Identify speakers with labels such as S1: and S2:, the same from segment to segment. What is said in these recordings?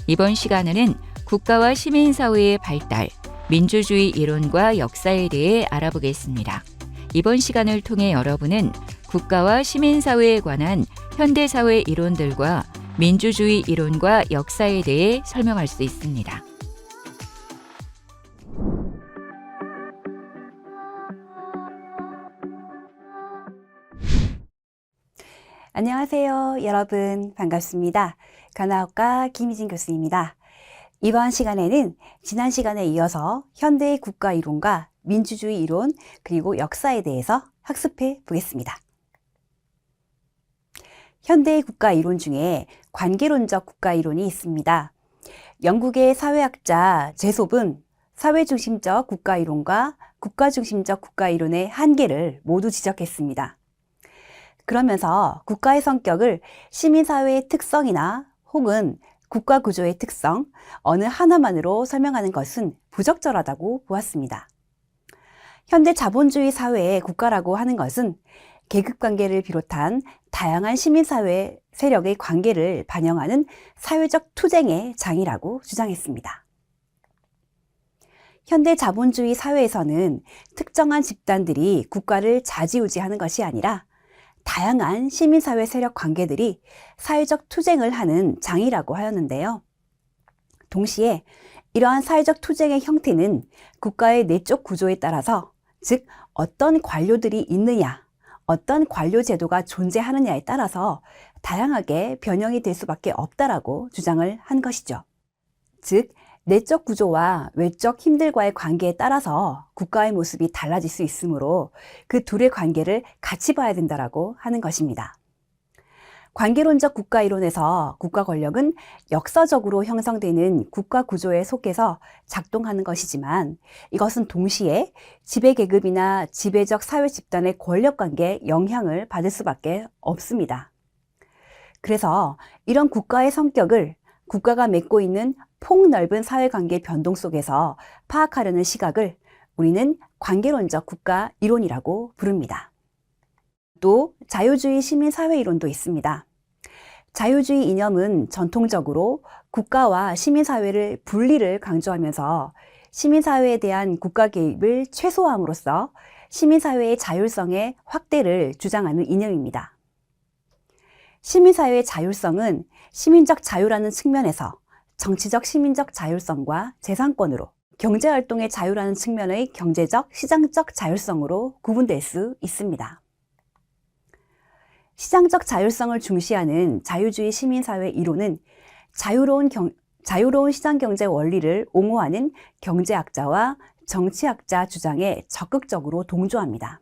S1: 이번 시간에는 국가와 시민사회의 발달, 민주주의 이론과 역사에 대해 알아보겠습니다. 이번 시간을 통해 여러분은 국가와 시민사회에 관한 현대사회 이론들과 민주주의 이론과 역사에 대해 설명할 수 있습니다.
S2: 안녕하세요. 여러분 반갑습니다. 간호학과 김희진 교수입니다. 이번 시간에는 지난 시간에 이어서 현대의 국가 이론과 민주주의 이론 그리고 역사에 대해서 학습해 보겠습니다. 현대의 국가 이론 중에 관계론적 국가 이론이 있습니다. 영국의 사회학자 제솝은 사회중심적 국가 이론과 국가중심적 국가 이론의 한계를 모두 지적했습니다. 그러면서 국가의 성격을 시민사회의 특성이나 혹은 국가구조의 특성, 어느 하나만으로 설명하는 것은 부적절하다고 보았습니다. 현대 자본주의 사회의 국가라고 하는 것은 계급관계를 비롯한 다양한 시민사회 세력의 관계를 반영하는 사회적 투쟁의 장이라고 주장했습니다. 현대 자본주의 사회에서는 특정한 집단들이 국가를 좌지우지하는 것이 아니라 다양한 시민사회 세력 관계들이 사회적 투쟁을 하는 장이라고 하였는데요. 동시에 이러한 사회적 투쟁의 형태는 국가의 내적 구조에 따라서, 즉 어떤 관료들이 있느냐, 어떤 관료 제도가 존재하느냐에 따라서 다양하게 변형이 될 수밖에 없다라고 주장을 한 것이죠. 즉 내적 구조와 외적 힘들과의 관계에 따라서 국가의 모습이 달라질 수 있으므로 그 둘의 관계를 같이 봐야 된다라고 하는 것입니다. 관계론적 국가 이론에서 국가 권력은 역사적으로 형성되는 국가 구조에 속해서 작동하는 것이지만 이것은 동시에 지배계급이나 지배적 사회 집단의 권력 관계에 영향을 받을 수밖에 없습니다. 그래서 이런 국가의 성격을 국가가 맺고 있는 폭넓은 사회관계 변동 속에서 파악하려는 시각을 우리는 관계론적 국가 이론이라고 부릅니다. 또 자유주의 시민사회 이론도 있습니다. 자유주의 이념은 전통적으로 국가와 시민사회를 분리를 강조하면서 시민사회에 대한 국가 개입을 최소화함으로써 시민사회의 자율성의 확대를 주장하는 이념입니다. 시민사회의 자율성은 시민적 자유라는 측면에서 정치적 시민적 자율성과 재산권으로, 경제활동의 자유라는 측면의 경제적 시장적 자율성으로 구분될 수 있습니다. 시장적 자율성을 중시하는 자유주의 시민사회 이론은 자유로운 시장경제 원리를 옹호하는 경제학자와 정치학자 주장에 적극적으로 동조합니다.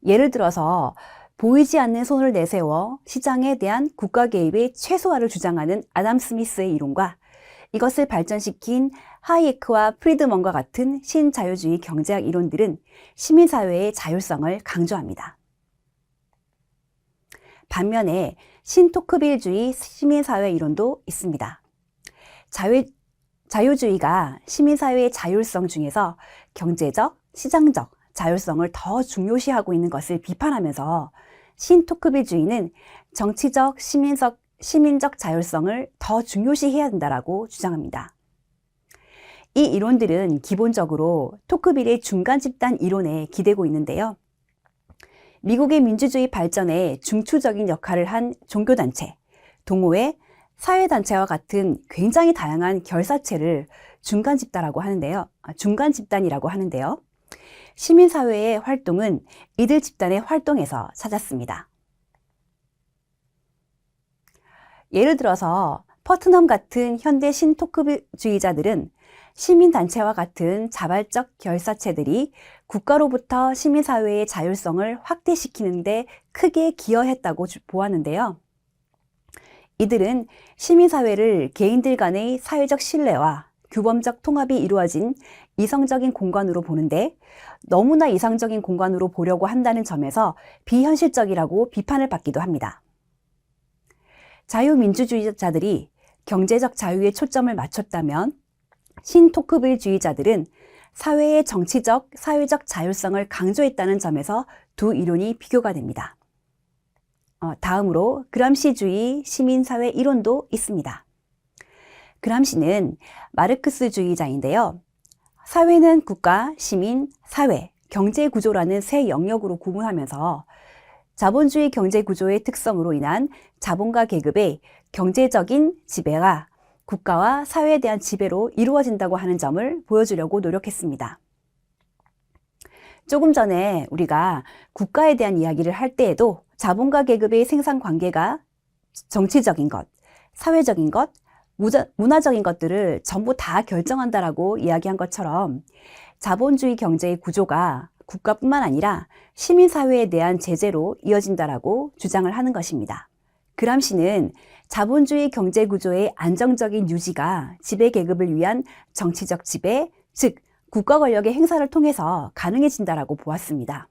S2: 예를 들어서 보이지 않는 손을 내세워 시장에 대한 국가 개입의 최소화를 주장하는 아담 스미스의 이론과 이것을 발전시킨 하이에크와 프리드먼과 같은 신자유주의 경제학 이론들은 시민사회의 자율성을 강조합니다. 반면에 신토크빌주의 시민사회 이론도 있습니다. 자유주의가 시민사회의 자율성 중에서 경제적, 시장적 자율성을 더 중요시하고 있는 것을 비판하면서 신토크빌주의는 정치적, 시민적 자율성을 더 중요시해야 된다고 주장합니다. 이 이론들은 기본적으로 토크빌의 중간 집단 이론에 기대고 있는데요. 미국의 민주주의 발전에 중추적인 역할을 한 종교단체, 동호회, 사회단체와 같은 굉장히 다양한 결사체를 중간 집단이라고 하는데요. 시민사회의 활동은 이들 집단의 활동에서 찾았습니다. 예를 들어서 퍼트넘 같은 현대 신토크주의자들은 시민단체와 같은 자발적 결사체들이 국가로부터 시민사회의 자율성을 확대시키는 데 크게 기여했다고 보았는데요. 이들은 시민사회를 개인들 간의 사회적 신뢰와 규범적 통합이 이루어진 이성적인 공간으로 보는데 너무나 이상적인 공간으로 보려고 한다는 점에서 비현실적이라고 비판을 받기도 합니다. 자유민주주의자들이 경제적 자유에 초점을 맞췄다면 신토크빌주의자들은 사회의 정치적, 사회적 자율성을 강조했다는 점에서 두 이론이 비교가 됩니다. 다음으로 그람시주의 시민사회 이론도 있습니다. 그람시는 마르크스주의자인데요. 사회는 국가, 시민, 사회, 경제 구조라는 세 영역으로 구분하면서 자본주의 경제 구조의 특성으로 인한 자본가 계급의 경제적인 지배가 국가와 사회에 대한 지배로 이루어진다고 하는 점을 보여주려고 노력했습니다. 조금 전에 우리가 국가에 대한 이야기를 할 때에도 자본가 계급의 생산 관계가 정치적인 것, 사회적인 것, 문화적인 것들을 전부 다 결정한다라고 이야기한 것처럼 자본주의 경제의 구조가 국가뿐만 아니라 시민사회에 대한 제재로 이어진다라고 주장을 하는 것입니다. 그람시는 자본주의 경제 구조의 안정적인 유지가 지배계급을 위한 정치적 지배, 즉 국가 권력의 행사를 통해서 가능해진다라고 보았습니다.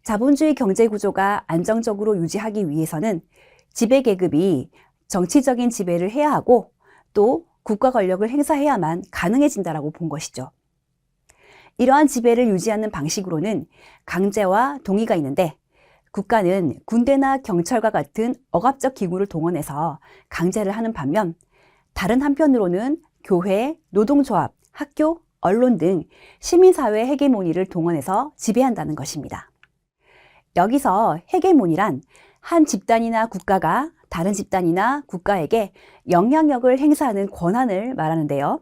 S2: 자본주의 경제 구조가 안정적으로 유지하기 위해서는 지배계급이 정치적인 지배를 해야 하고 또 국가 권력을 행사해야만 가능해진다라고 본 것이죠. 이러한 지배를 유지하는 방식으로는 강제와 동의가 있는데 국가는 군대나 경찰과 같은 억압적 기구를 동원해서 강제를 하는 반면 다른 한편으로는 교회, 노동조합, 학교, 언론 등 시민사회 헤게모니를 동원해서 지배한다는 것입니다. 여기서 헤게모니란 한 집단이나 국가가 다른 집단이나 국가에게 영향력을 행사하는 권한을 말하는데요.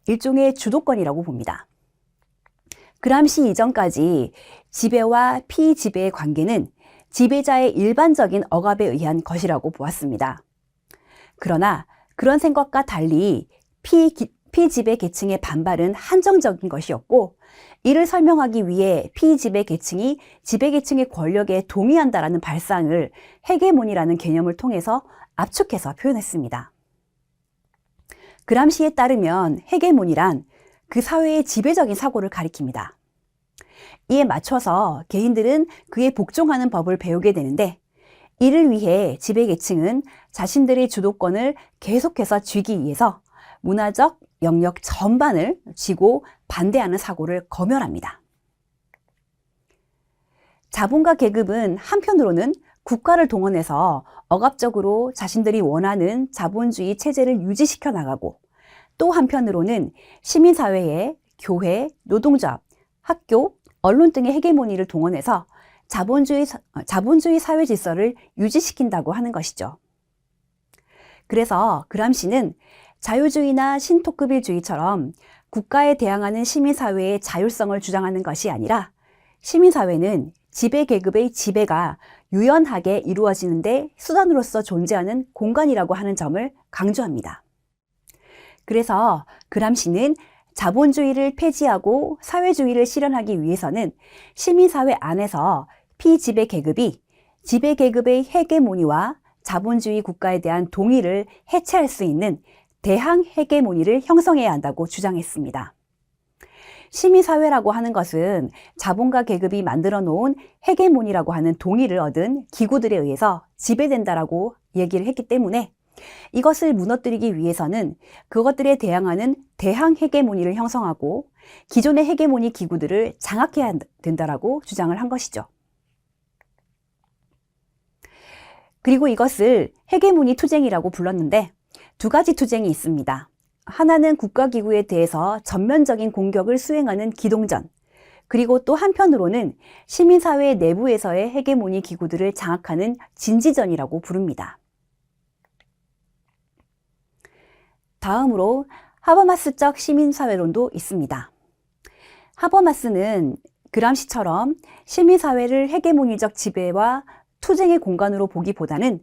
S2: 일종의 주도권이라고 봅니다. 그람시 이전까지 지배와 피지배의 관계는 지배자의 일반적인 억압에 의한 것이라고 보았습니다. 그러나 그런 생각과 달리 피지배 계층의 반발은 한정적인 것이었고 이를 설명하기 위해 피지배 계층이 지배 계층의 권력에 동의한다라는 발상을 헤게모니라는 개념을 통해서 압축해서 표현했습니다. 그람시에 따르면 헤게모니란 그 사회의 지배적인 사고를 가리킵니다. 이에 맞춰서 개인들은 그에 복종하는 법을 배우게 되는데 이를 위해 지배계층은 자신들의 주도권을 계속해서 쥐기 위해서 문화적 영역 전반을 쥐고 반대하는 사고를 검열합니다. 자본가 계급은 한편으로는 국가를 동원해서 억압적으로 자신들이 원하는 자본주의 체제를 유지시켜 나가고 또 한편으로는 시민사회에 교회, 노동조합, 학교, 언론 등의 헤게모니를 동원해서 자본주의 사회 질서를 유지시킨다고 하는 것이죠. 그래서 그람시는 자유주의나 신토크빌주의처럼 국가에 대항하는 시민사회의 자율성을 주장하는 것이 아니라 시민사회는 지배계급의 지배가 유연하게 이루어지는데 수단으로서 존재하는 공간이라고 하는 점을 강조합니다. 그래서 그람시는 자본주의를 폐지하고 사회주의를 실현하기 위해서는 시민사회 안에서 피지배계급이 지배계급의 헤게모니와 자본주의 국가에 대한 동의를 해체할 수 있는 대항 헤게모니를 형성해야 한다고 주장했습니다. 시민사회라고 하는 것은 자본가 계급이 만들어 놓은 헤게모니라고 하는 동의를 얻은 기구들에 의해서 지배된다라고 얘기를 했기 때문에 이것을 무너뜨리기 위해서는 그것들에 대항하는 대항 헤게모니를 형성하고 기존의 헤게모니 기구들을 장악해야 된다라고 주장을 한 것이죠. 그리고 이것을 헤게모니 투쟁이라고 불렀는데 두 가지 투쟁이 있습니다. 하나는 국가기구에 대해서 전면적인 공격을 수행하는 기동전, 그리고 또 한편으로는 시민사회 내부에서의 헤게모니 기구들을 장악하는 진지전이라고 부릅니다. 다음으로 하버마스적 시민사회론도 있습니다. 하버마스는 그람시처럼 시민사회를 헤게모니적 지배와 투쟁의 공간으로 보기보다는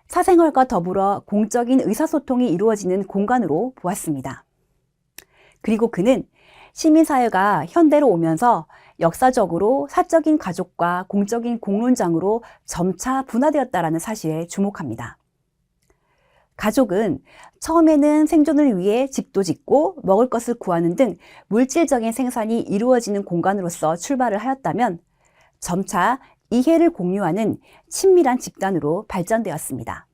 S2: 사생활과 더불어 공적인 의사소통이 이루어지는 공간으로 보았습니다. 그리고 그는 시민사회가 현대로 오면서 역사적으로 사적인 가족과 공적인 공론장으로 점차 분화되었다는 사실에 주목합니다. 가족은 처음에는 생존을 위해 집도 짓고 먹을 것을 구하는 등 물질적인 생산이 이루어지는 공간으로서 출발을 하였다면 점차 이해를 공유하는 친밀한 집단으로 발전되었습니다.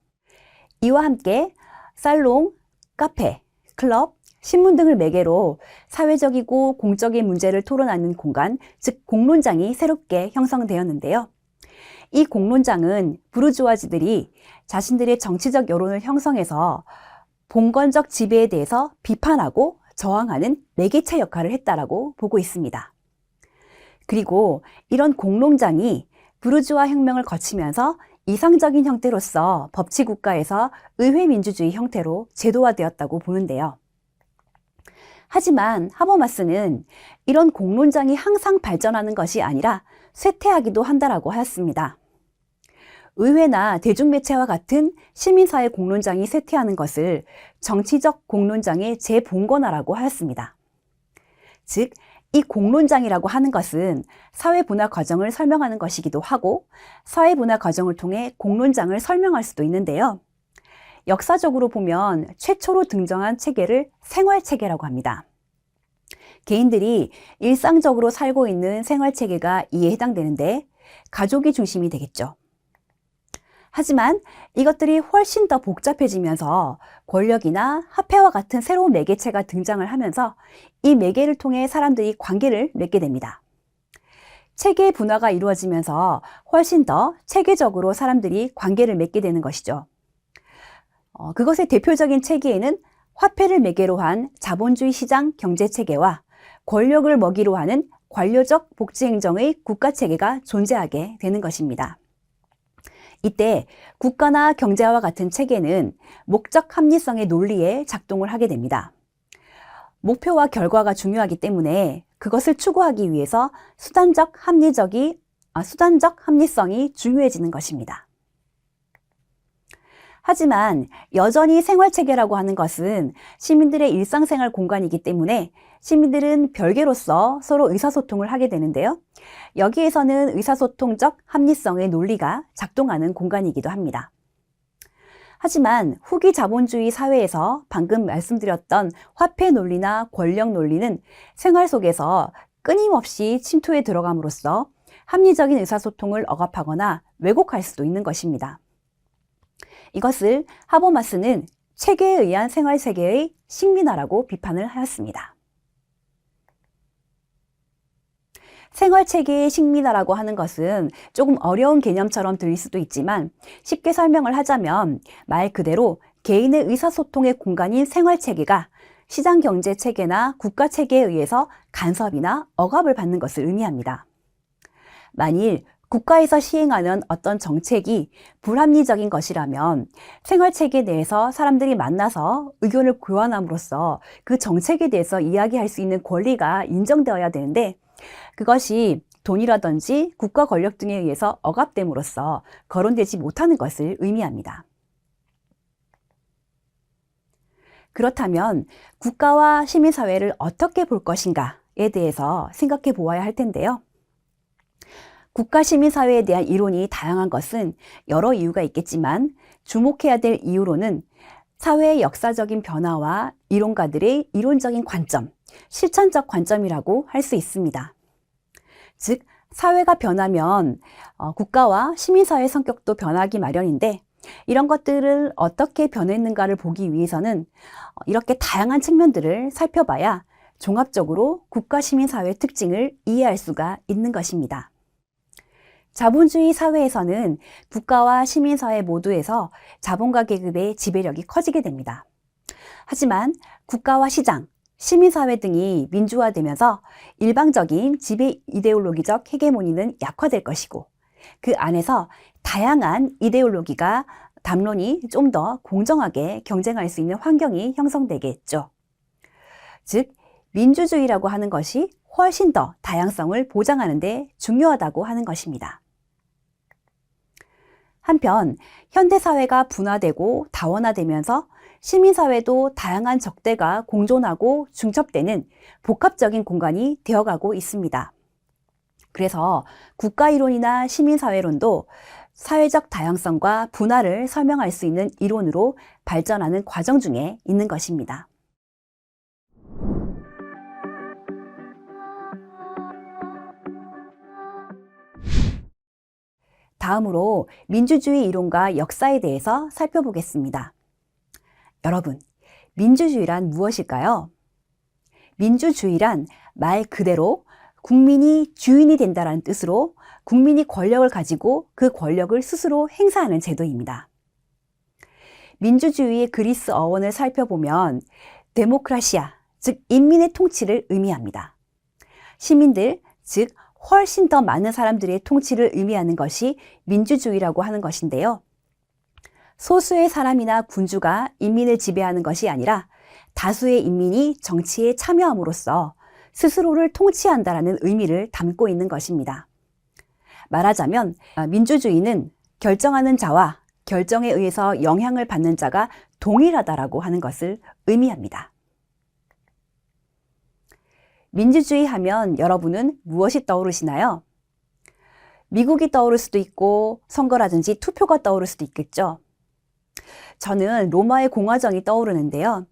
S2: 이와 함께 살롱, 카페, 클럽, 신문 등을 매개로 사회적이고 공적인 문제를 토론하는 공간, 즉 공론장이 새롭게 형성되었는데요. 이 공론장은 부르주아지들이 자신들의 정치적 여론을 형성해서 봉건적 지배에 대해서 비판하고 저항하는 매개체 역할을 했다라고 보고 있습니다. 그리고 이런 공론장이 부르주아 혁명을 거치면서 이상적인 형태로서 법치국가에서 의회민주주의 형태로 제도화되었다고 보는데요. 하지만 하버마스는 이런 공론장이 항상 발전하는 것이 아니라 쇠퇴하기도 한다라고 하였습니다. 의회나 대중매체와 같은 시민사회 공론장이 쇠퇴하는 것을 정치적 공론장의 재봉건화라고 하였습니다. 즉, 이 공론장이라고 하는 것은 사회분화 과정을 설명하는 것이기도 하고 사회분화 과정을 통해 공론장을 설명할 수도 있는데요. 역사적으로 보면 최초로 등장한 체계를 생활체계라고 합니다. 개인들이 일상적으로 살고 있는 생활체계가 이에 해당되는데 가족이 중심이 되겠죠. 하지만 이것들이 훨씬 더 복잡해지면서 권력이나 화폐와 같은 새로운 매개체가 등장을 하면서 이 매개를 통해 사람들이 관계를 맺게 됩니다. 체계의 분화가 이루어지면서 훨씬 더 체계적으로 사람들이 관계를 맺게 되는 것이죠. 그것의 대표적인 체계에는 화폐를 매개로 한 자본주의 시장 경제체계와 권력을 먹이로 하는 관료적 복지행정의 국가체계가 존재하게 되는 것입니다. 이때 국가나 경제와 같은 체계는 목적 합리성의 논리에 작동을 하게 됩니다. 목표와 결과가 중요하기 때문에 그것을 추구하기 위해서 수단적 합리성이 중요해지는 것입니다. 하지만 여전히 생활체계라고 하는 것은 시민들의 일상생활 공간이기 때문에 시민들은 별개로서 서로 의사소통을 하게 되는데요. 여기에서는 의사소통적 합리성의 논리가 작동하는 공간이기도 합니다. 하지만 후기 자본주의 사회에서 방금 말씀드렸던 화폐 논리나 권력 논리는 생활 속에서 끊임없이 침투해 들어감으로써 합리적인 의사소통을 억압하거나 왜곡할 수도 있는 것입니다. 이것을 하버마스는 체계에 의한 생활세계의 식민화라고 비판을 하였습니다. 생활체계의 식민화라고 하는 것은 조금 어려운 개념처럼 들릴 수도 있지만 쉽게 설명을 하자면 말 그대로 개인의 의사소통의 공간인 생활체계가 시장경제체계나 국가체계에 의해서 간섭이나 억압을 받는 것을 의미합니다. 만일 국가에서 시행하는 어떤 정책이 불합리적인 것이라면 생활체계 내에서 사람들이 만나서 의견을 교환함으로써 그 정책에 대해서 이야기할 수 있는 권리가 인정되어야 되는데 그것이 돈이라든지 국가 권력 등에 의해서 억압됨으로써 거론되지 못하는 것을 의미합니다. 그렇다면 국가와 시민사회를 어떻게 볼 것인가에 대해서 생각해 보아야 할 텐데요. 국가 시민사회에 대한 이론이 다양한 것은 여러 이유가 있겠지만 주목해야 될 이유로는 사회의 역사적인 변화와 이론가들의 이론적인 관점, 실천적 관점이라고 할 수 있습니다. 즉, 사회가 변하면 국가와 시민사회의 성격도 변하기 마련인데 이런 것들을 어떻게 변했는가를 보기 위해서는 이렇게 다양한 측면들을 살펴봐야 종합적으로 국가 시민사회의 특징을 이해할 수가 있는 것입니다. 자본주의 사회에서는 국가와 시민사회 모두에서 자본가 계급의 지배력이 커지게 됩니다. 하지만 국가와 시장, 시민사회 등이 민주화되면서 일방적인 지배 이데올로기적 헤게모니는 약화될 것이고 그 안에서 다양한 이데올로기가 담론이 좀 더 공정하게 경쟁할 수 있는 환경이 형성되겠죠. 즉, 민주주의라고 하는 것이 훨씬 더 다양성을 보장하는 데 중요하다고 하는 것입니다. 한편 현대사회가 분화되고 다원화되면서 시민사회도 다양한 적대가 공존하고 중첩되는 복합적인 공간이 되어가고 있습니다. 그래서 국가이론이나 시민사회론도 사회적 다양성과 분화를 설명할 수 있는 이론으로 발전하는 과정 중에 있는 것입니다. 다음으로 민주주의 이론과 역사에 대해서 살펴보겠습니다. 여러분, 민주주의란 무엇일까요? 민주주의란 말 그대로 국민이 주인이 된다는 뜻으로 국민이 권력을 가지고 그 권력을 스스로 행사하는 제도입니다. 민주주의의 그리스 어원을 살펴보면 데모크라시아, 즉 인민의 통치를 의미합니다. 시민들, 즉 훨씬 더 많은 사람들의 통치를 의미하는 것이 민주주의라고 하는 것인데요. 소수의 사람이나 군주가 인민을 지배하는 것이 아니라 다수의 인민이 정치에 참여함으로써 스스로를 통치한다라는 의미를 담고 있는 것입니다. 말하자면 민주주의는 결정하는 자와 결정에 의해서 영향을 받는 자가 동일하다라고 하는 것을 의미합니다. 민주주의 하면 여러분은 무엇이 떠오르시나요? 미국이 떠오를 수도 있고 선거라든지 투표가 떠오를 수도 있겠죠. 저는 로마의 공화정이 떠오르는데요.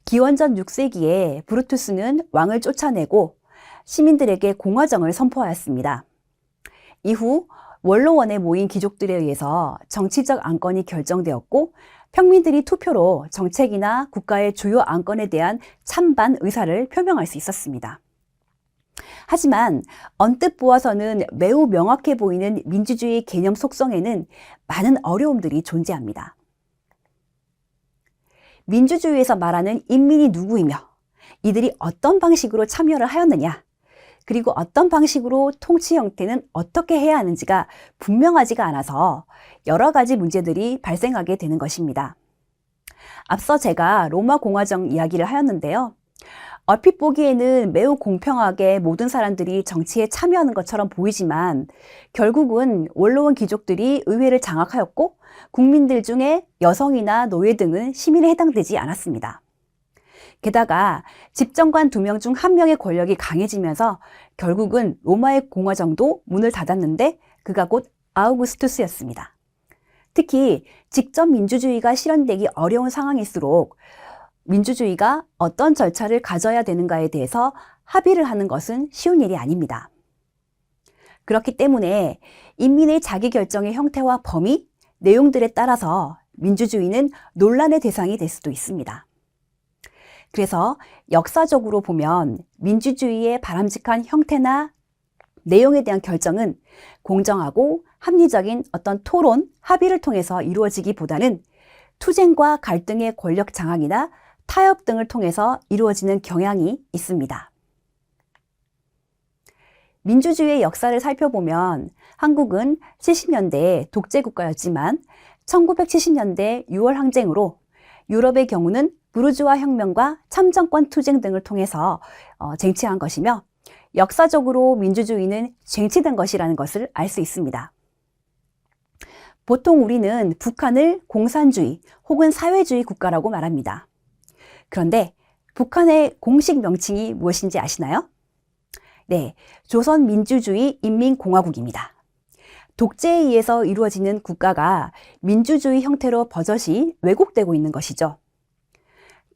S2: 기원전 6세기에 브루투스는 왕을 쫓아내고 시민들에게 공화정을 선포하였습니다. 이후 원로원에 모인 귀족들에 의해서 정치적 안건이 결정되었고 평민들이 투표로 정책이나 국가의 주요 안건에 대한 찬반 의사를 표명할 수 있었습니다. 하지만 언뜻 보아서는 매우 명확해 보이는 민주주의 개념 속성에는 많은 어려움들이 존재합니다. 민주주의에서 말하는 인민이 누구이며 이들이 어떤 방식으로 참여를 하였느냐, 그리고 어떤 방식으로 통치 형태는 어떻게 해야 하는지가 분명하지가 않아서 여러 가지 문제들이 발생하게 되는 것입니다. 앞서 제가 로마 공화정 이야기를 하였는데요. 얼핏 보기에는 매우 공평하게 모든 사람들이 정치에 참여하는 것처럼 보이지만 결국은 원로원 귀족들이 의회를 장악하였고 국민들 중에 여성이나 노예 등은 시민에 해당되지 않았습니다. 게다가 집정관 2명 중 1명의 권력이 강해지면서 결국은 로마의 공화정도 문을 닫았는데 그가 곧 아우구스투스였습니다. 특히 직접 민주주의가 실현되기 어려운 상황일수록 민주주의가 어떤 절차를 가져야 되는가에 대해서 합의를 하는 것은 쉬운 일이 아닙니다. 그렇기 때문에 인민의 자기결정의 형태와 범위, 내용들에 따라서 민주주의는 논란의 대상이 될 수도 있습니다. 그래서 역사적으로 보면 민주주의의 바람직한 형태나 내용에 대한 결정은 공정하고 합리적인 어떤 토론, 합의를 통해서 이루어지기보다는 투쟁과 갈등의 권력 장악이나 타협 등을 통해서 이루어지는 경향이 있습니다. 민주주의의 역사를 살펴보면 한국은 70년대에 독재국가였지만 1970년대 6월 항쟁으로 유럽의 경우는 부르주아 혁명과 참정권 투쟁 등을 통해서 쟁취한 것이며 역사적으로 민주주의는 쟁취된 것이라는 것을 알 수 있습니다. 보통 우리는 북한을 공산주의 혹은 사회주의 국가라고 말합니다. 그런데 북한의 공식 명칭이 무엇인지 아시나요? 네, 조선민주주의 인민공화국입니다. 독재에 의해서 이루어지는 국가가 민주주의 형태로 버젓이 왜곡되고 있는 것이죠.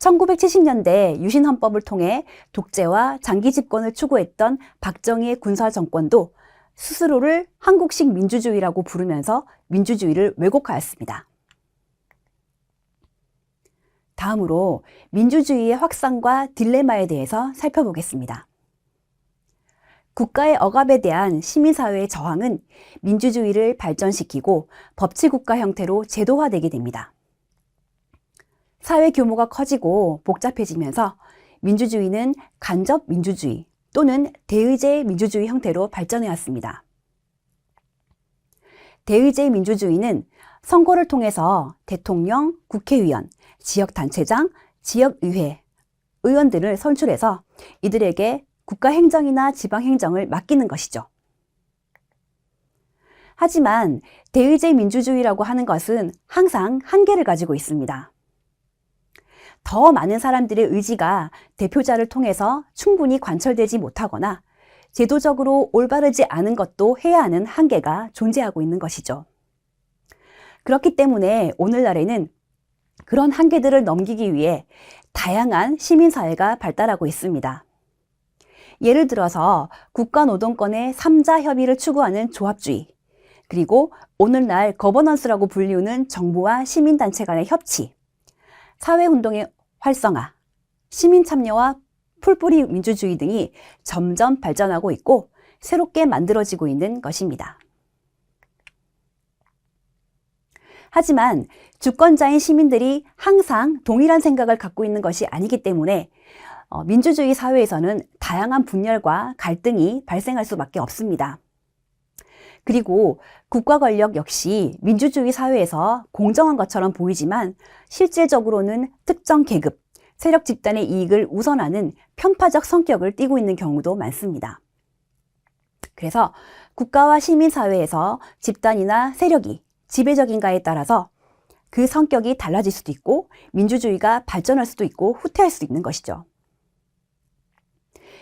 S2: 1970년대 유신헌법을 통해 독재와 장기 집권을 추구했던 박정희의 군사정권도 스스로를 한국식 민주주의라고 부르면서 민주주의를 왜곡하였습니다. 다음으로 민주주의의 확산과 딜레마에 대해서 살펴보겠습니다. 국가의 억압에 대한 시민사회의 저항은 민주주의를 발전시키고 법치국가 형태로 제도화되게 됩니다. 사회 규모가 커지고 복잡해지면서 민주주의는 간접 민주주의 또는 대의제 민주주의 형태로 발전해왔습니다. 대의제 민주주의는 선거를 통해서 대통령, 국회의원, 지역단체장, 지역의회, 의원들을 선출해서 이들에게 국가행정이나 지방행정을 맡기는 것이죠. 하지만 대의제 민주주의라고 하는 것은 항상 한계를 가지고 있습니다. 더 많은 사람들의 의지가 대표자를 통해서 충분히 관철되지 못하거나 제도적으로 올바르지 않은 것도 해야 하는 한계가 존재하고 있는 것이죠. 그렇기 때문에 오늘날에는 그런 한계들을 넘기기 위해 다양한 시민사회가 발달하고 있습니다. 예를 들어서 국가노동권의 3자 협의를 추구하는 조합주의, 그리고 오늘날 거버넌스라고 불리우는 정부와 시민단체 간의 협치, 사회운동의 활성화, 시민참여와 풀뿌리 민주주의 등이 점점 발전하고 있고 새롭게 만들어지고 있는 것입니다. 하지만 주권자인 시민들이 항상 동일한 생각을 갖고 있는 것이 아니기 때문에 민주주의 사회에서는 다양한 분열과 갈등이 발생할 수밖에 없습니다. 그리고 국가 권력 역시 민주주의 사회에서 공정한 것처럼 보이지만 실질적으로는 특정 계급, 세력 집단의 이익을 우선하는 편파적 성격을 띠고 있는 경우도 많습니다. 그래서 국가와 시민사회에서 집단이나 세력이 지배적인가에 따라서 그 성격이 달라질 수도 있고 민주주의가 발전할 수도 있고 후퇴할 수도 있는 것이죠.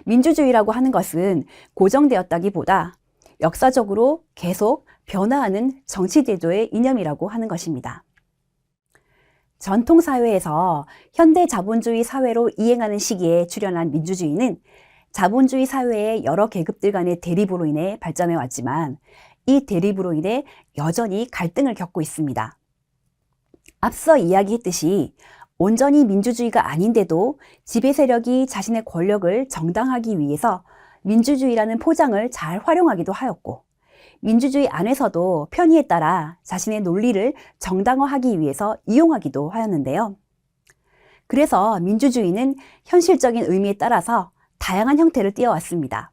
S2: 민주주의라고 하는 것은 고정되었다기보다 역사적으로 계속 변화하는 정치제도의 이념이라고 하는 것입니다. 전통사회에서 현대 자본주의 사회로 이행하는 시기에 출현한 민주주의는 자본주의 사회의 여러 계급들 간의 대립으로 인해 발전해 왔지만 이 대립으로 인해 여전히 갈등을 겪고 있습니다. 앞서 이야기했듯이 온전히 민주주의가 아닌데도 지배 세력이 자신의 권력을 정당화하기 위해서 민주주의라는 포장을 잘 활용하기도 하였고 민주주의 안에서도 편의에 따라 자신의 논리를 정당화하기 위해서 이용하기도 하였는데요. 그래서 민주주의는 현실적인 의미에 따라서 다양한 형태를 띄어왔습니다.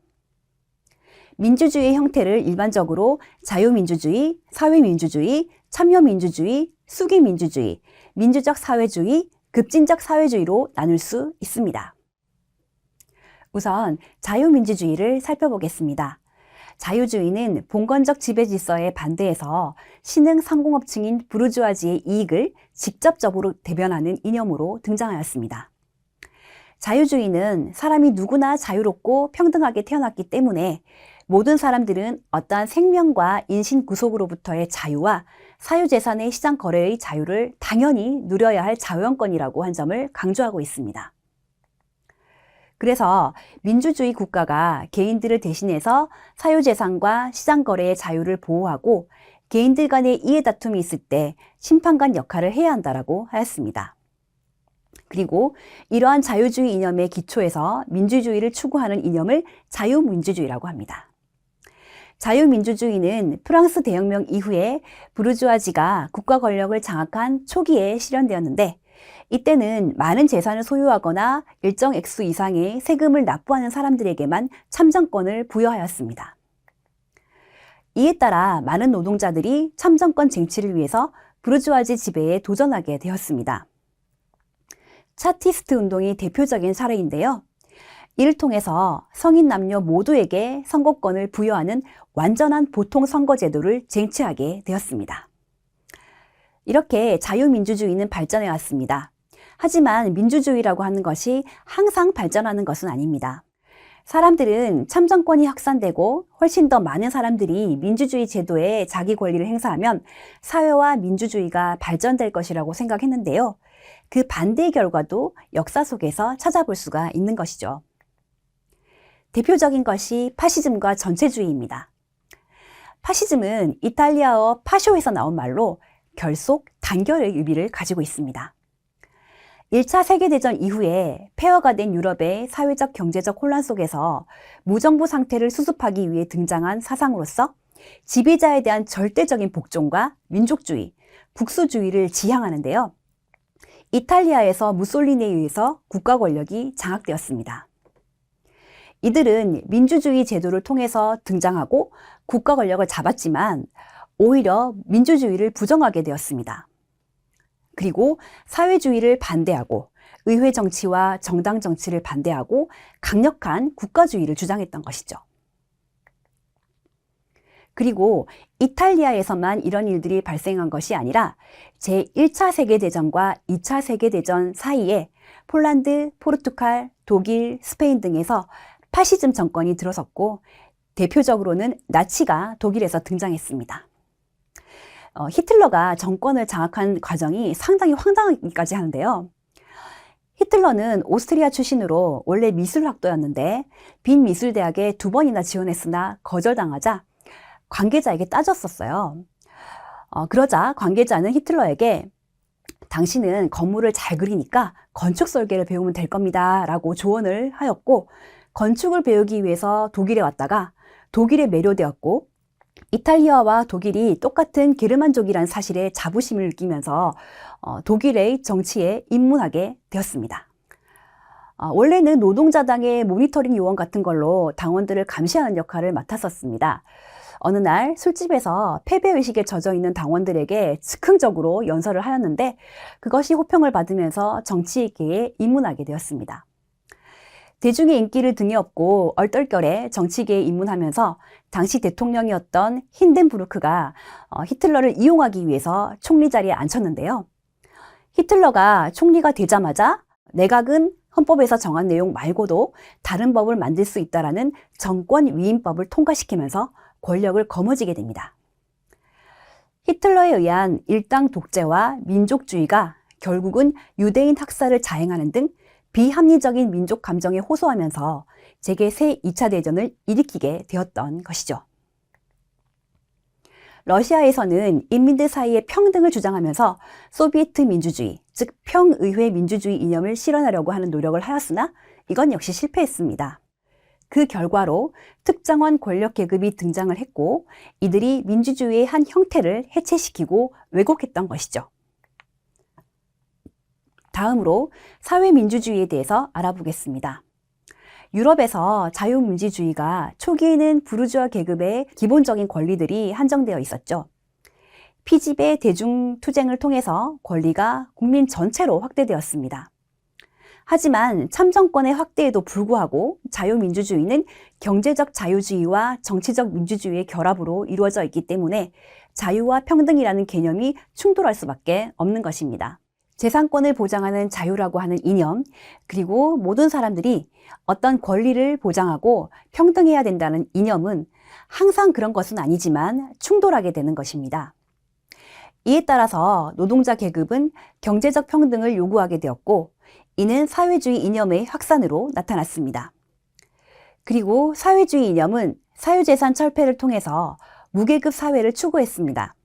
S2: 민주주의의 형태를 일반적으로 자유민주주의, 사회민주주의, 참여민주주의, 수기민주주의, 민주적 사회주의, 급진적 사회주의로 나눌 수 있습니다. 우선 자유민주주의를 살펴보겠습니다. 자유주의는 봉건적 지배 질서에 반대해서 신흥 상공업층인 부르주아지의 이익을 직접적으로 대변하는 이념으로 등장하였습니다. 자유주의는 사람이 누구나 자유롭고 평등하게 태어났기 때문에 모든 사람들은 어떠한 생명과 인신 구속으로부터의 자유와 사유재산의 시장 거래의 자유를 당연히 누려야 할 자유원권이라고 한 점을 강조하고 있습니다. 그래서 민주주의 국가가 개인들을 대신해서 사유재산과 시장 거래의 자유를 보호하고 개인들 간의 이해다툼이 있을 때 심판관 역할을 해야 한다라고 하였습니다. 그리고 이러한 자유주의 이념의 기초에서 민주주의를 추구하는 이념을 자유민주주의라고 합니다. 자유민주주의는 프랑스 대혁명 이후에 부르주아지가 국가 권력을 장악한 초기에 실현되었는데 이때는 많은 재산을 소유하거나 일정 액수 이상의 세금을 납부하는 사람들에게만 참정권을 부여하였습니다. 이에 따라 많은 노동자들이 참정권 쟁취를 위해서 부르주아지 지배에 도전하게 되었습니다. 차티스트 운동이 대표적인 사례인데요. 이를 통해서 성인 남녀 모두에게 선거권을 부여하는 완전한 보통 선거제도를 쟁취하게 되었습니다. 이렇게 자유민주주의는 발전해 왔습니다. 하지만 민주주의라고 하는 것이 항상 발전하는 것은 아닙니다. 사람들은 참정권이 확산되고 훨씬 더 많은 사람들이 민주주의 제도에 자기 권리를 행사하면 사회와 민주주의가 발전될 것이라고 생각했는데요. 그 반대의 결과도 역사 속에서 찾아볼 수가 있는 것이죠. 대표적인 것이 파시즘과 전체주의입니다. 파시즘은 이탈리아어 파쇼에서 나온 말로 결속, 단결의 의미를 가지고 있습니다. 1차 세계대전 이후에 폐허가 된 유럽의 사회적 경제적 혼란 속에서 무정부 상태를 수습하기 위해 등장한 사상으로서 지배자에 대한 절대적인 복종과 민족주의, 국수주의를 지향하는데요. 이탈리아에서 무솔리니에 의해서 국가 권력이 장악되었습니다. 이들은 민주주의 제도를 통해서 등장하고 국가 권력을 잡았지만 오히려 민주주의를 부정하게 되었습니다. 그리고 사회주의를 반대하고 의회 정치와 정당 정치를 반대하고 강력한 국가주의를 주장했던 것이죠. 그리고 이탈리아에서만 이런 일들이 발생한 것이 아니라 제1차 세계대전과 2차 세계대전 사이에 폴란드, 포르투갈, 독일, 스페인 등에서 파시즘 정권이 들어섰고 대표적으로는 나치가 독일에서 등장했습니다. 히틀러가 정권을 장악한 과정이 상당히 황당하기까지 하는데요. 히틀러는 오스트리아 출신으로 원래 미술학도였는데 빈 미술대학에 2번이나 지원했으나 거절당하자 관계자에게 따졌었어요. 그러자 관계자는 히틀러에게 당신은 건물을 잘 그리니까 건축 설계를 배우면 될 겁니다 라고 조언을 하였고 건축을 배우기 위해서 독일에 왔다가 독일에 매료되었고 이탈리아와 독일이 똑같은 게르만족이라는 사실에 자부심을 느끼면서 독일의 정치에 입문하게 되었습니다. 원래는 노동자당의 모니터링 요원 같은 걸로 당원들을 감시하는 역할을 맡았었습니다. 어느 날 술집에서 패배의식에 젖어있는 당원들에게 즉흥적으로 연설을 하였는데 그것이 호평을 받으면서 정치계에 입문하게 되었습니다. 대중의 인기를 등에 업고 얼떨결에 정치계에 입문하면서 당시 대통령이었던 힌덴부르크가 히틀러를 이용하기 위해서 총리 자리에 앉혔는데요. 히틀러가 총리가 되자마자 내각은 헌법에서 정한 내용 말고도 다른 법을 만들 수 있다라는 정권위임법을 통과시키면서 권력을 거머쥐게 됩니다. 히틀러에 의한 일당 독재와 민족주의가 결국은 유대인 학살을 자행하는 등 비합리적인 민족 감정에 호소하면서 제게 제2차 대전을 일으키게 되었던 것이죠. 러시아에서는 인민들 사이의 평등을 주장하면서 소비에트 민주주의, 즉 평의회 민주주의 이념을 실현하려고 하는 노력을 하였으나 이건 역시 실패했습니다. 그 결과로 특정한 권력 계급이 등장을 했고 이들이 민주주의의 한 형태를 해체시키고 왜곡했던 것이죠. 다음으로 사회민주주의에 대해서 알아보겠습니다. 유럽에서 자유민주주의가 초기에는 부르주아 계급의 기본적인 권리들이 한정되어 있었죠. 피집의 대중투쟁을 통해서 권리가 국민 전체로 확대되었습니다. 하지만 참정권의 확대에도 불구하고 자유민주주의는 경제적 자유주의와 정치적 민주주의의 결합으로 이루어져 있기 때문에 자유와 평등이라는 개념이 충돌할 수밖에 없는 것입니다. 재산권을 보장하는 자유라고 하는 이념, 그리고 모든 사람들이 어떤 권리를 보장하고 평등해야 된다는 이념은 항상 그런 것은 아니지만 충돌하게 되는 것입니다. 이에 따라서 노동자 계급은 경제적 평등을 요구하게 되었고 이는 사회주의 이념의 확산으로 나타났습니다. 그리고 사회주의 이념은 사유재산 철폐를 통해서 무계급 사회를 추구했습니다.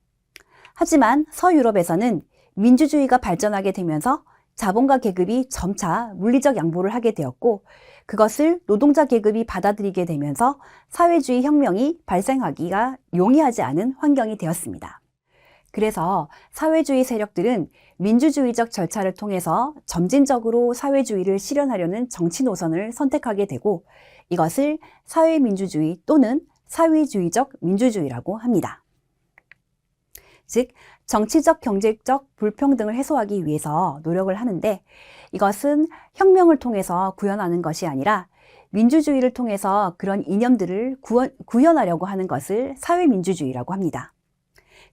S2: 하지만 서유럽에서는 민주주의가 발전하게 되면서 자본가 계급이 점차 물리적 양보를 하게 되었고 그것을 노동자 계급이 받아들이게 되면서 사회주의 혁명이 발생하기가 용이하지 않은 환경이 되었습니다. 그래서 사회주의 세력들은 민주주의적 절차를 통해서 점진적으로 사회주의를 실현하려는 정치 노선을 선택하게 되고 이것을 사회민주주의 또는 사회주의적 민주주의라고 합니다. 즉, 정치적, 경제적 불평등을 해소하기 위해서 노력을 하는데 이것은 혁명을 통해서 구현하는 것이 아니라 민주주의를 통해서 그런 이념들을 구현하려고 하는 것을 사회민주주의라고 합니다.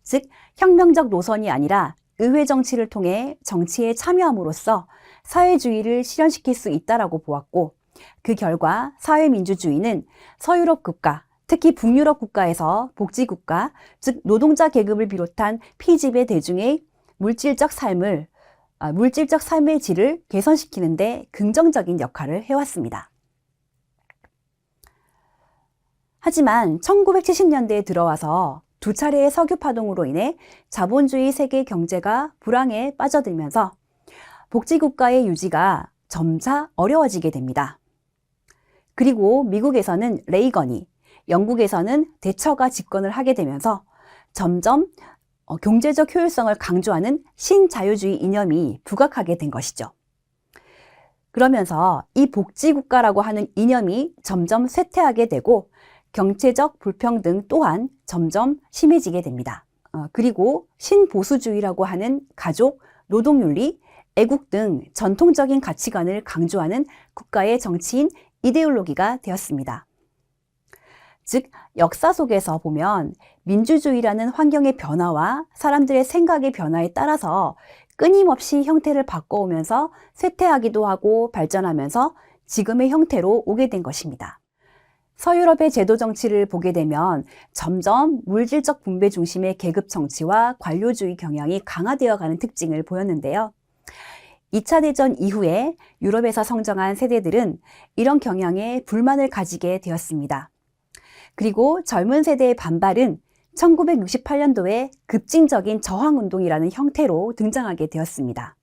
S2: 즉, 혁명적 노선이 아니라 의회 정치를 통해 정치에 참여함으로써 사회주의를 실현시킬 수 있다라고 보았고 그 결과 사회민주주의는 서유럽 국가, 특히 북유럽 국가에서 복지국가, 즉 노동자 계급을 비롯한 피지배 대중의 물질적 삶의 질을 개선시키는 데 긍정적인 역할을 해왔습니다. 하지만 1970년대에 들어와서 두 차례의 석유 파동으로 인해 자본주의 세계 경제가 불황에 빠져들면서 복지국가의 유지가 점차 어려워지게 됩니다. 그리고 미국에서는 레이건이, 영국에서는 대처가 집권을 하게 되면서 점점 경제적 효율성을 강조하는 신자유주의 이념이 부각하게 된 것이죠. 그러면서 이 복지국가라고 하는 이념이 점점 쇠퇴하게 되고 경제적 불평등 또한 점점 심해지게 됩니다. 그리고 신보수주의라고 하는 가족, 노동윤리, 애국 등 전통적인 가치관을 강조하는 국가의 정치인 이데올로기가 되었습니다. 즉, 역사 속에서 보면 민주주의라는 환경의 변화와 사람들의 생각의 변화에 따라서 끊임없이 형태를 바꿔오면서 쇠퇴하기도 하고 발전하면서 지금의 형태로 오게 된 것입니다. 서유럽의 제도 정치를 보게 되면 점점 물질적 분배 중심의 계급 정치와 관료주의 경향이 강화되어 가는 특징을 보였는데요. 2차 대전 이후에 유럽에서 성장한 세대들은 이런 경향에 불만을 가지게 되었습니다. 그리고 젊은 세대의 반발은 1968년도에 급진적인 저항운동이라는 형태로 등장하게 되었습니다.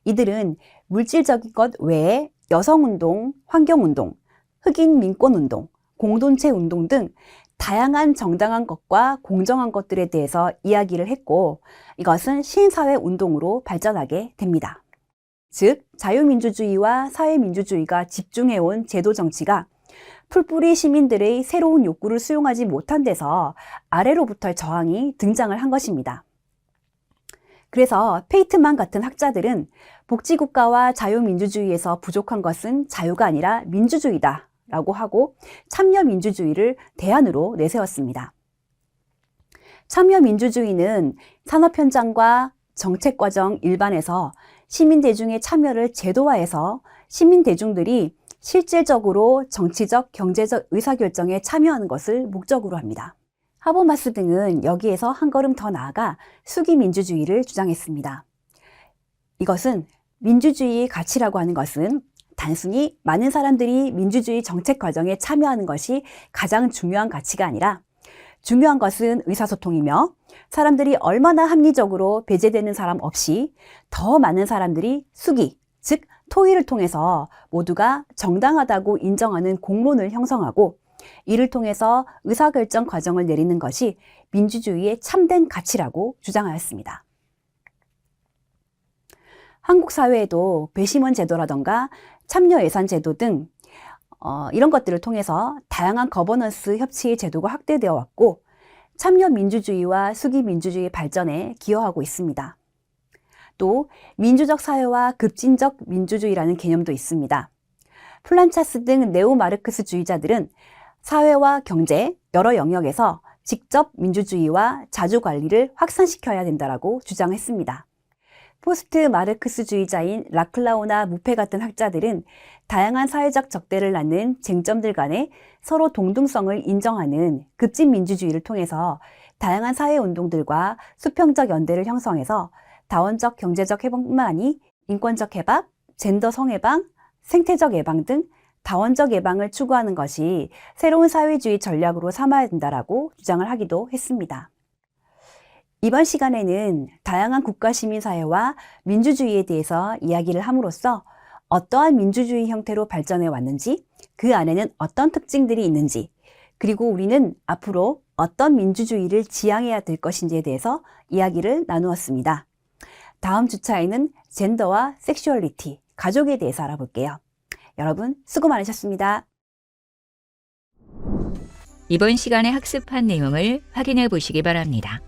S2: 이들은 물질적인 것 외에 여성운동, 환경운동, 흑인 민권운동, 공동체 운동 등 다양한 정당한 것과 공정한 것들에 대해서 이야기를 했고, 이것은 시민사회 운동으로 발전하게 됩니다. 즉, 자유민주주의와 사회민주주의가 집중해온 제도 정치가 풀뿌리 시민들의 새로운 욕구를 수용하지 못한 데서 아래로부터의 저항이 등장을 한 것입니다. 그래서 페이트만 같은 학자들은 복지국가와 자유민주주의에서 부족한 것은 자유가 아니라 민주주의다 라고 하고 참여민주주의를 대안으로 내세웠습니다. 참여민주주의는 산업 현장과 정책과정 일반에서 시민대중의 참여를 제도화해서 시민대중들이 실질적으로 정치적, 경제적 의사결정에 참여하는 것을 목적으로 합니다. 하버마스 등은 여기에서 한 걸음 더 나아가 수기민주주의를 주장했습니다. 이것은 민주주의의 가치라고 하는 것은 단순히 많은 사람들이 민주주의 정책 과정에 참여하는 것이 가장 중요한 가치가 아니라 중요한 것은 의사소통이며 사람들이 얼마나 합리적으로 배제되는 사람 없이 더 많은 사람들이 수기, 즉 토의를 통해서 모두가 정당하다고 인정하는 공론을 형성하고 이를 통해서 의사결정 과정을 내리는 것이 민주주의의 참된 가치라고 주장하였습니다. 한국 사회에도 배심원 제도라던가 참여예산 제도 등 이런 것들을 통해서 다양한 거버넌스 협치의 제도가 확대되어 왔고 참여민주주의와 수기민주주의 발전에 기여하고 있습니다. 또 민주적 사회와 급진적 민주주의라는 개념도 있습니다. 플란차스 등 네오마르크스주의자들은 사회와 경제, 여러 영역에서 직접 민주주의와 자주관리를 확산시켜야 된다고 주장했습니다. 포스트 마르크스주의자인 라클라우나 무페 같은 학자들은 다양한 사회적 적대를 낳는 쟁점들 간에 서로 동등성을 인정하는 급진민주주의를 통해서 다양한 사회운동들과 수평적 연대를 형성해서 다원적 경제적 해방뿐만 아니 인권적 해방, 젠더 성해방, 생태적 예방 등 다원적 예방을 추구하는 것이 새로운 사회주의 전략으로 삼아야 된다라고 주장을 하기도 했습니다. 이번 시간에는 다양한 국가 시민사회와 민주주의에 대해서 이야기를 함으로써 어떠한 민주주의 형태로 발전해 왔는지, 그 안에는 어떤 특징들이 있는지, 그리고 우리는 앞으로 어떤 민주주의를 지향해야 될 것인지에 대해서 이야기를 나누었습니다. 다음 주차에는 젠더와 섹슈얼리티, 가족에 대해서 알아볼게요. 여러분 수고 많으셨습니다.
S1: 이번 시간에 학습한 내용을 확인해 보시기 바랍니다.